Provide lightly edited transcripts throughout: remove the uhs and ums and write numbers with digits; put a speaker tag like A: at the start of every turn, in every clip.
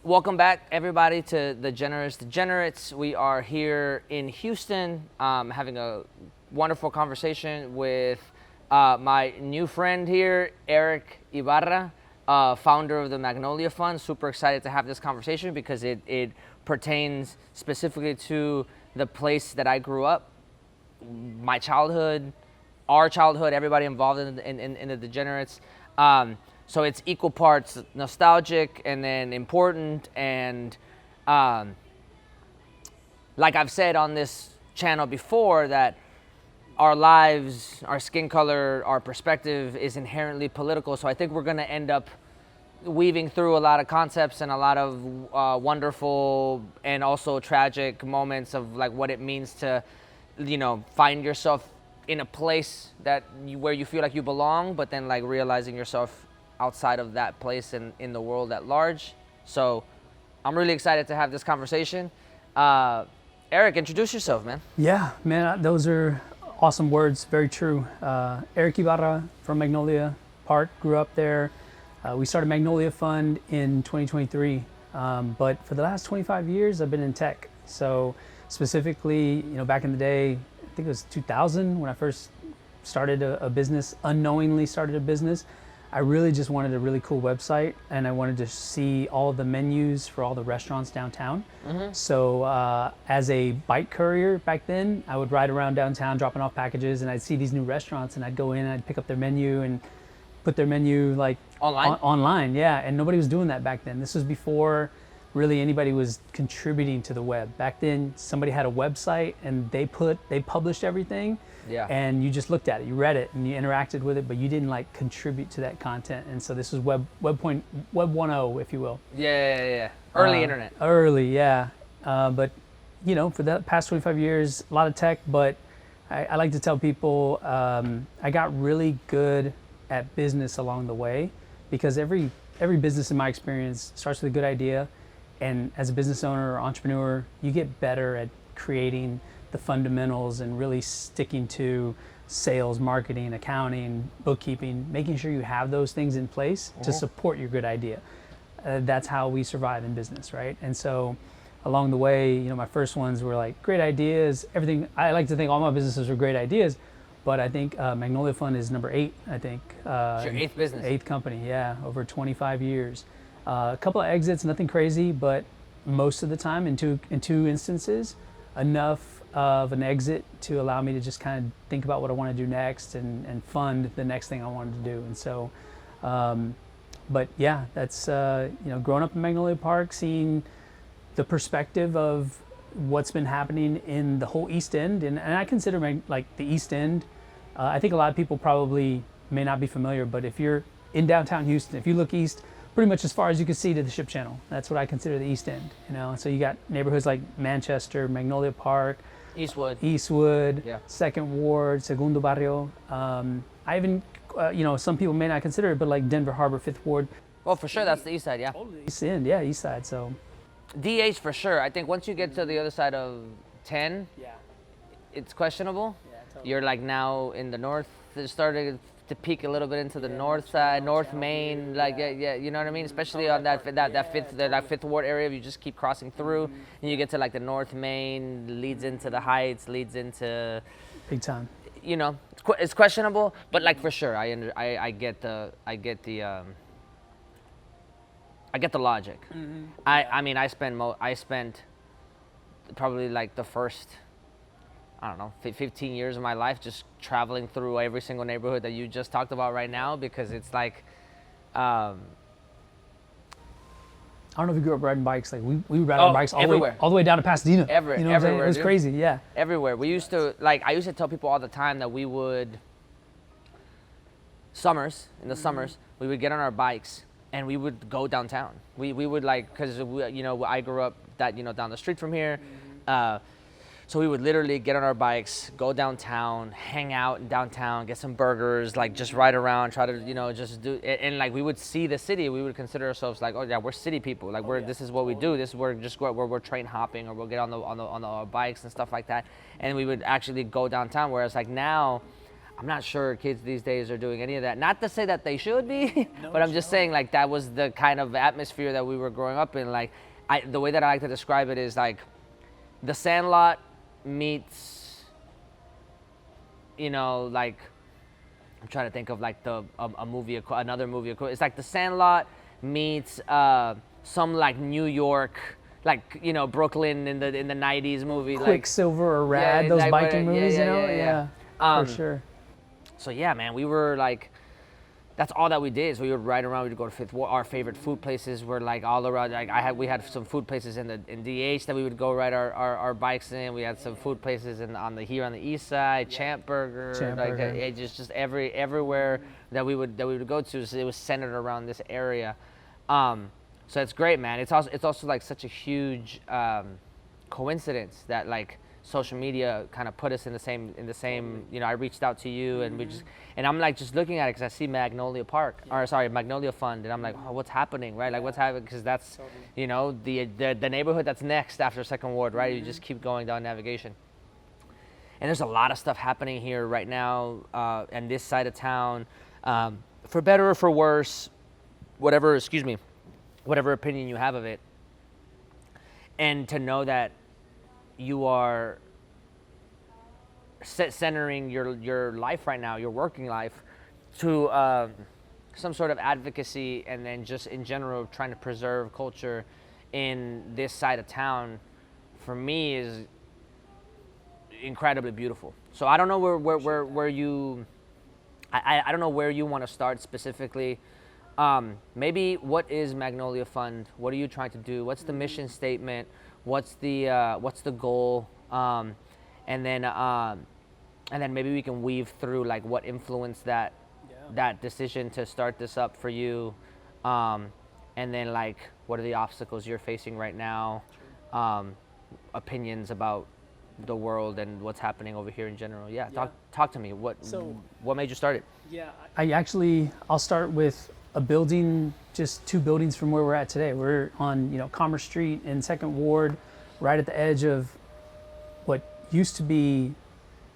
A: Welcome back, everybody, to the Degenerates. We are here in Houston, having a wonderful conversation with my new friend here, Eric Ibarra, founder of the Magnolia Fund. Super excited to have this conversation because it pertains specifically to the place that I grew up, my childhood, our childhood, everybody involved in the Degenerates. So it's equal parts nostalgic and then important, and like I've said on this channel before, that our lives, our skin color, our perspective is inherently political. So I think we're gonna end up weaving through a lot of concepts and a lot of wonderful and also tragic moments of like what it means to, find yourself in a place where you feel like you belong, but then like realizing yourself outside of that place and in the world at large. So I'm really excited to have this conversation. Eric, introduce yourself, man.
B: Yeah, man, those are awesome words. Very true. Eric Ibarra from Magnolia Park, grew up there. We started Magnolia Fund in 2023, but for the last 25 years, I've been in tech. So specifically, back in the day, I think it was 2000 when I first started a business, unknowingly started a business. I really just wanted a really cool website, and I wanted to see all the menus for all the restaurants downtown. Mm-hmm. So as a bike courier back then, I would ride around downtown dropping off packages, and I'd see these new restaurants, and I'd go in and I'd pick up their menu and put their menu like online. Yeah, and nobody was doing that back then. This was before really anybody was contributing to the web. Back then, somebody had a website and they published everything. Yeah. And you just looked at it, you read it, and you interacted with it, but you didn't like contribute to that content. And so this was Web 1.0, if you will.
A: Yeah. Early internet.
B: Early, yeah. But for the past 25 years, a lot of tech. But I like to tell people I got really good at business along the way, because every business in my experience starts with a good idea, and as a business owner or entrepreneur, you get better at creating the fundamentals and really sticking to sales, marketing, accounting, bookkeeping, making sure you have those things in place to support your good idea. That's how we survive in business, right? And so along the way, my first ones were like great ideas, everything. I like to think all my businesses were great ideas, but I think Magnolia Fund is number 8, I think.
A: It's your 8th business.
B: 8th company, yeah, over 25 years. A couple of exits, nothing crazy, but most of the time, in two instances, enough of an exit to allow me to just kind of think about what I want to do next and fund the next thing I wanted to do. And so, but yeah, that's, growing up in Magnolia Park, seeing the perspective of what's been happening in the whole East End. And I consider the East End, I think a lot of people probably may not be familiar, but if you're in downtown Houston, if you look east, pretty much as far as you can see to the Ship Channel, that's what I consider the East End. And so you got neighborhoods like Manchester, Magnolia Park, Eastwood, yeah. Second Ward, Segundo Barrio. I even, some people may not consider it, but like Denver Harbor, Fifth Ward.
A: Well, for sure, that's the East Side, yeah.
B: East End, yeah, East Side. So
A: DH for sure. I think once you get to the other side of 10, yeah, it's questionable. Yeah, totally. You're like now in the north. It started to peak a little bit into the north side, North Main, like yeah, you know what I mean. Especially on that Fifth Ward area, you just keep crossing through, and you get to like the North Main, leads into the Heights, leads into
B: big time.
A: It's questionable, but like for sure, I get the logic. Mm-hmm. I spent probably like the first, 15 years of my life just traveling through every single neighborhood that you just talked about right now, because it's like, I
B: don't know if you grew up riding bikes. Like we would ride our bikes all the way down to Pasadena.
A: Everywhere.
B: It was crazy, yeah.
A: Everywhere. I used to tell people all the time that we would, in the summers, we would get on our bikes and we would go downtown. We would because I grew up down the street from here. So we would literally get on our bikes, go downtown, hang out in downtown, get some burgers, just ride around, try to, just do it. And we would see the city. We would consider ourselves like, oh yeah, we're city people. This is what we do. This is where we're train hopping, or we'll get on the bikes and stuff like that. And we would actually go downtown. Whereas now, I'm not sure kids these days are doing any of that. Not to say that they should be, but I'm just saying like that was the kind of atmosphere that we were growing up in. Like the way that I like to describe it is like The Sandlot meets, you know, like I'm trying to think of like a movie, another movie. It's like The Sandlot meets some like New York, like, you know, Brooklyn in the '90s movie, like
B: Quicksilver or Rad, those
A: like,
B: biking movies, you know?
A: yeah.
B: For sure.
A: So yeah, man, we were like, that's all that we did. So we would ride around. We'd go to Fifth Ward. Our favorite food places were like all around. Like we had some food places in DH that we would go ride our bikes in. We had some food places here on the east side, Champ Burger. Like it just everywhere that we would go to. So it was centered around this area. So it's great, man. It's also like such a huge coincidence that like social media kind of put us in the same, you know, I reached out to you and and I'm like just looking at it because I see Magnolia Fund, and I'm like, oh, what's happening, right? Like what's happening, because that's, you know, the neighborhood that's next after Second Ward, right? You just keep going down Navigation. And there's a lot of stuff happening here right now, and this side of town, for better or for worse, whatever opinion you have of it. And to know that you are centering your life right now, your working life, to some sort of advocacy, and then just in general trying to preserve culture in this side of town, for me is incredibly beautiful. So I don't know where you, I don't know where you want to start specifically. Maybe what is Magnolia Fund? What are you trying to do? What's the mission statement? What's the goal? And then maybe we can weave through like what influenced that decision to start this up for you, and then like what are the obstacles you're facing right now, opinions about the world and what's happening over here in general. Talk to me. What made you start it?
B: I'll start with a building, just 2 buildings from where we're at today. We're on, you know, Commerce Street in Second Ward, right at the edge of what used to be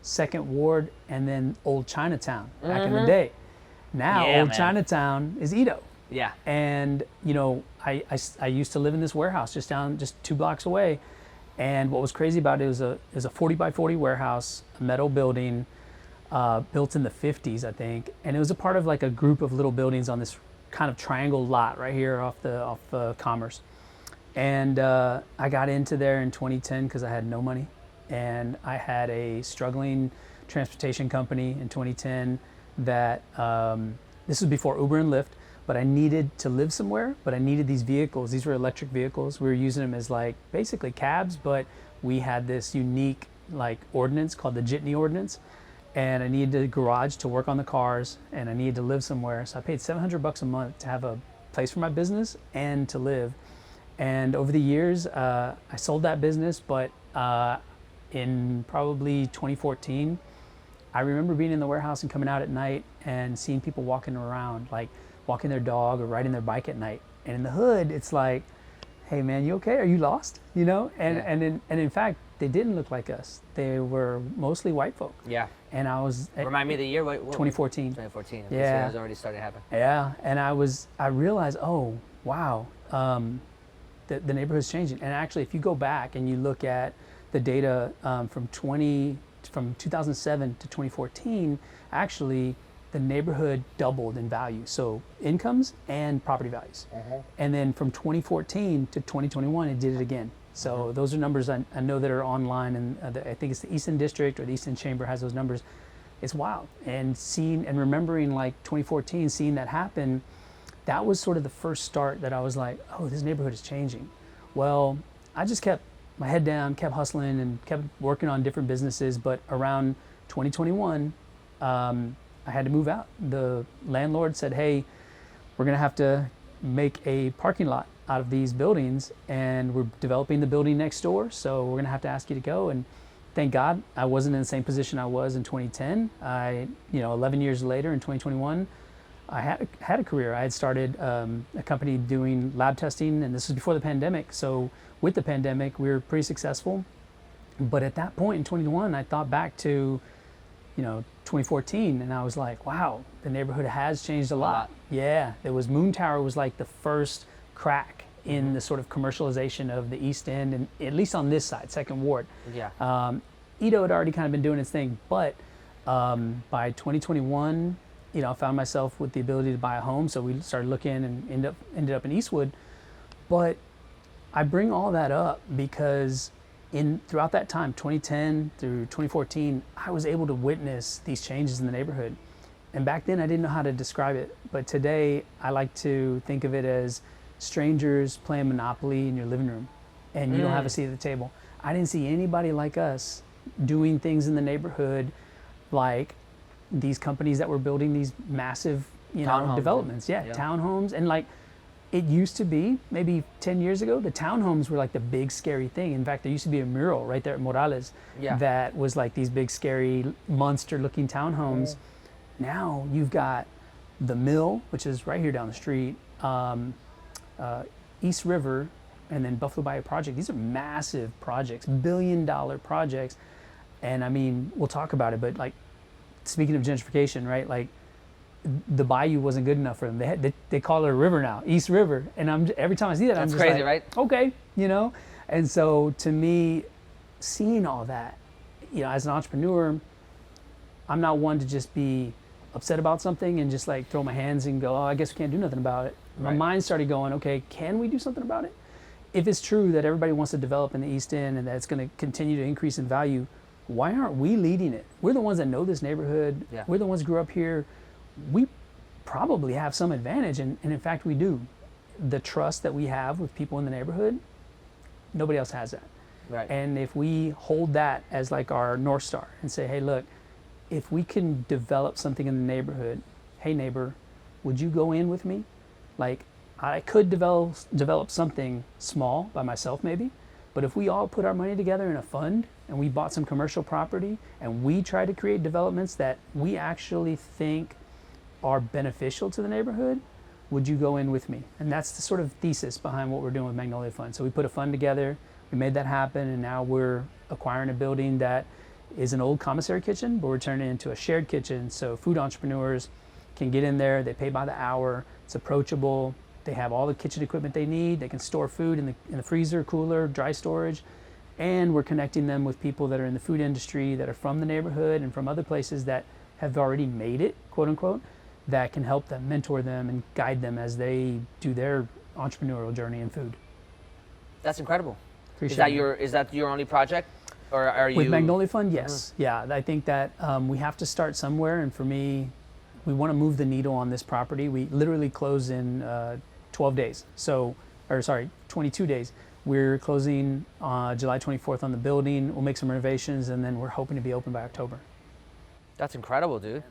B: Second Ward and then Old Chinatown back in the day. Now Chinatown is Edo.
A: Yeah.
B: And, you know, I used to live in this warehouse just 2 blocks away. And what was crazy about it was a 40 by 40 warehouse, a metal building, built in the 50s, I think. And it was a part of like a group of little buildings on this kind of triangle lot right here off Commerce. And I got into there in 2010 because I had no money. And I had a struggling transportation company in 2010 that, this was before Uber and Lyft, but I needed to live somewhere, but I needed these vehicles. These were electric vehicles. We were using them as like basically cabs, but we had this unique like ordinance called the Jitney Ordinance. And I needed a garage to work on the cars, and I needed to live somewhere. So I paid $700 a month to have a place for my business and to live. And over the years, I sold that business, but in probably 2014, I remember being in the warehouse and coming out at night and seeing people walking around, like walking their dog or riding their bike at night. And in the hood, it's like, hey man, you okay? Are you lost? You know? And in fact, they didn't look like us. They were mostly white folk.
A: Yeah.
B: And I was...
A: Remind me of the year? What
B: 2014.
A: 2014.
B: Yeah.
A: It was already starting to happen.
B: Yeah. And I realized, oh, wow, the neighborhood's changing. And actually, if you go back and you look at the data from 2007 to 2014, actually, the neighborhood doubled in value. So incomes and property values. And then from 2014 to 2021, it did it again. So those are numbers I know that are online, and I think it's the Easton District or the Easton Chamber has those numbers. It's wild. And seeing and remembering like 2014, seeing that happen, that was sort of the first start that I was like, oh, this neighborhood is changing. Well, I just kept my head down, kept hustling, and kept working on different businesses. But around 2021, I had to move out. The landlord said, hey, we're going to have to make a parking lot out of these buildings, and we're developing the building next door, so we're going to have to ask you to go. And thank God I wasn't in the same position I was in 2010. 11 years later in 2021, I had a career. I had started a company doing lab testing, and this was before the pandemic. So with the pandemic, we were pretty successful. But at that point in 2021, I thought back to 2014, and I was like, wow, the neighborhood has changed a lot.
A: lot.
B: Yeah, there was Moon Tower was like the first crack in the sort of commercialization of the East End, and at least on this side, Second Ward.
A: Yeah.
B: Edo had already kind of been doing its thing, but by 2021, I found myself with the ability to buy a home, so we started looking and ended up in Eastwood. But I bring all that up because throughout that time, 2010 through 2014, I was able to witness these changes in the neighborhood. And back then, I didn't know how to describe it, but today I like to think of it as strangers playing Monopoly in your living room, and you don't have a seat at the table. I didn't see anybody like us doing things in the neighborhood, like these companies that were building these massive,
A: Townhomes.
B: developments. Yeah, townhomes. And like, it used to be maybe 10 years ago, the townhomes were like the big scary thing. In fact, there used to be a mural right there at Morales that was like these big scary monster looking townhomes. Now you've got the Mill, which is right here down the street, East River, and then Buffalo Bayou Project. These are massive projects, billion-dollar projects. And I mean, we'll talk about it, but like, speaking of gentrification, right? Like, the bayou wasn't good enough for them. They call it a river now, East River. And every time I see that, I'm just
A: crazy,
B: like,
A: right?
B: Okay, And so to me, seeing all that, as an entrepreneur, I'm not one to just be upset about something and just like throw my hands and go, oh, I guess we can't do nothing about it. My mind started going, okay, can we do something about it? If it's true that everybody wants to develop in the East End and that it's going to continue to increase in value, why aren't we leading it? We're the ones that know this neighborhood.
A: Yeah.
B: We're the ones who grew up here. We probably have some advantage, and in fact we do. The trust that we have with people in the neighborhood, nobody else has that.
A: Right.
B: And if we hold that as like our North Star and say, hey, look, if we can develop something in the neighborhood, hey neighbor, would you go in with me? Like, I could develop something small by myself maybe, but if we all put our money together in a fund and we bought some commercial property and we try to create developments that we actually think are beneficial to the neighborhood, would you go in with me? And that's the sort of thesis behind what we're doing with Magnolia Fund. So we put a fund together, we made that happen, and now we're acquiring a building that is an old commissary kitchen, but we're turning it into a shared kitchen so food entrepreneurs can get in there, they pay by the hour, it's approachable, they have all the kitchen equipment they need, they can store food in the freezer, cooler, dry storage, and we're connecting them with people that are in the food industry that are from the neighborhood and from other places that have already made it, quote unquote, that can help them, mentor them, and guide them as they do their entrepreneurial journey in food.
A: That's incredible.
B: Appreciate it.
A: Is that your only project, or are you
B: With Magnolia Fund? Yes. Yeah, I think that we have to start somewhere, and for me, we want to move the needle on this property. We literally close in 12 days. 22 days. We're closing July 24th on the building. We'll make some renovations, and then we're hoping to be open by October.
A: That's incredible, dude.